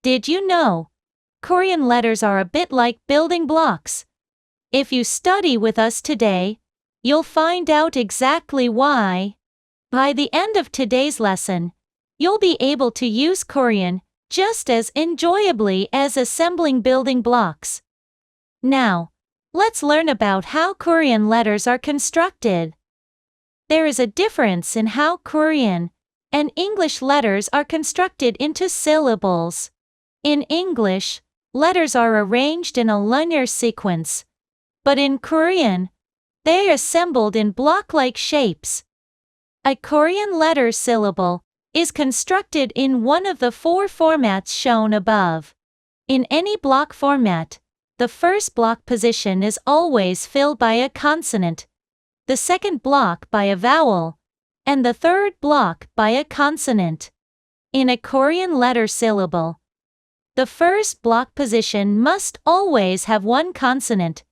Did you know? Korean letters are a bit like building blocks. If you study with us today, you'll find out exactly why. By the end of today's lesson, you'll be able to use Korean just as enjoyably as assembling building blocks. Now, let's learn about how Korean letters are constructed. There is a difference in how Korean and English letters are constructed into syllables. In English, letters are arranged in a linear sequence, but in Korean, they are assembled in block-like shapes. A Korean letter syllable is constructed in one of the four formats shown above. In any block format, the first block position is always filled by a consonant, the second block by a vowel, and the third block by a consonant. In a Korean letter syllable, the first block position must always have one consonant,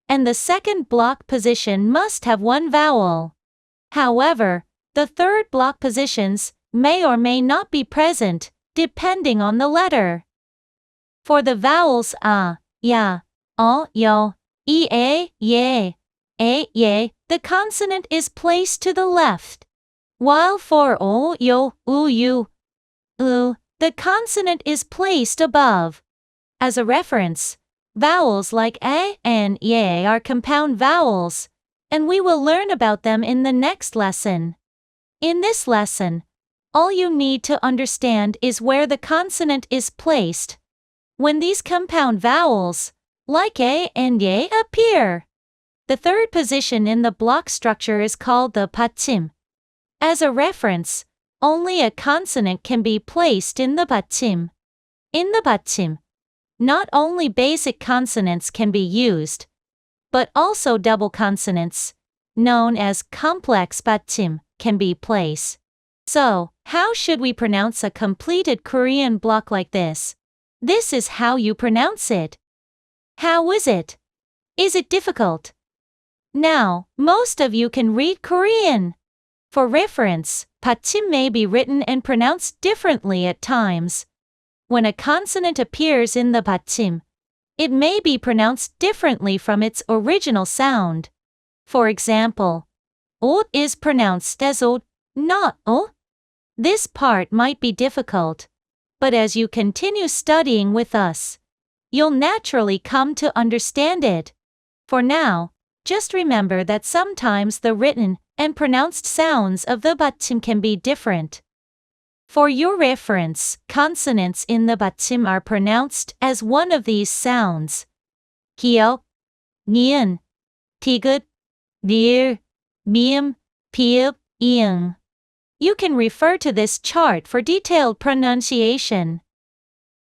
and the second block position must have one vowel. However, the third block positions may or may not be present, depending on the letter. For the vowels a, ya, o, yo, ye, ye, the consonant is placed to the left, while for o, yo, u, the consonant is placed above. As a reference, vowels like a and ye are compound vowels, and we will learn about them in the next lesson. In this lesson, all you need to understand is where the consonant is placed when these compound vowels, like a and ye, appear. The third position in the block structure is called the 받침. As a reference, only a consonant can be placed in the 받침. In the 받침, not only basic consonants can be used, but also double consonants, known as complex 받침, can be placed. So, how should we pronounce a completed Korean block like this? This is how you pronounce it. How is it? Is it difficult? Now, most of you can read Korean. For reference, 받침 may be written and pronounced differently at times. When a consonant appears in the 받침, it may be pronounced differently from its original sound. For example, 옷 is pronounced as 옷, not o. This part might be difficult, but as you continue studying with us, you'll naturally come to understand it. For now, just remember that sometimes the written and pronounced sounds of the 받침 can be different. For your reference, consonants in the 받침 are pronounced as one of these sounds: 기역, 니은, 디귿, 리을, 미음, 피읍, 이응. You can refer to this chart for detailed pronunciation.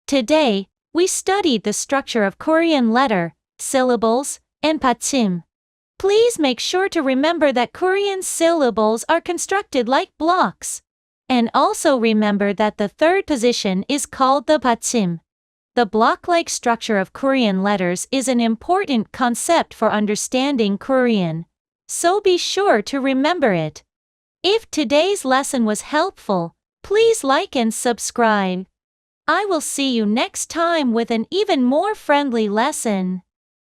Today, we studied the structure of Korean letter, syllables, and 받침. Please make sure to remember that Korean syllables are constructed like blocks. And also remember that the third position is called the 받침. The block-like structure of Korean letters is an important concept for understanding Korean, so be sure to remember it. If today's lesson was helpful, please like and subscribe. I will see you next time with an even more friendly lesson.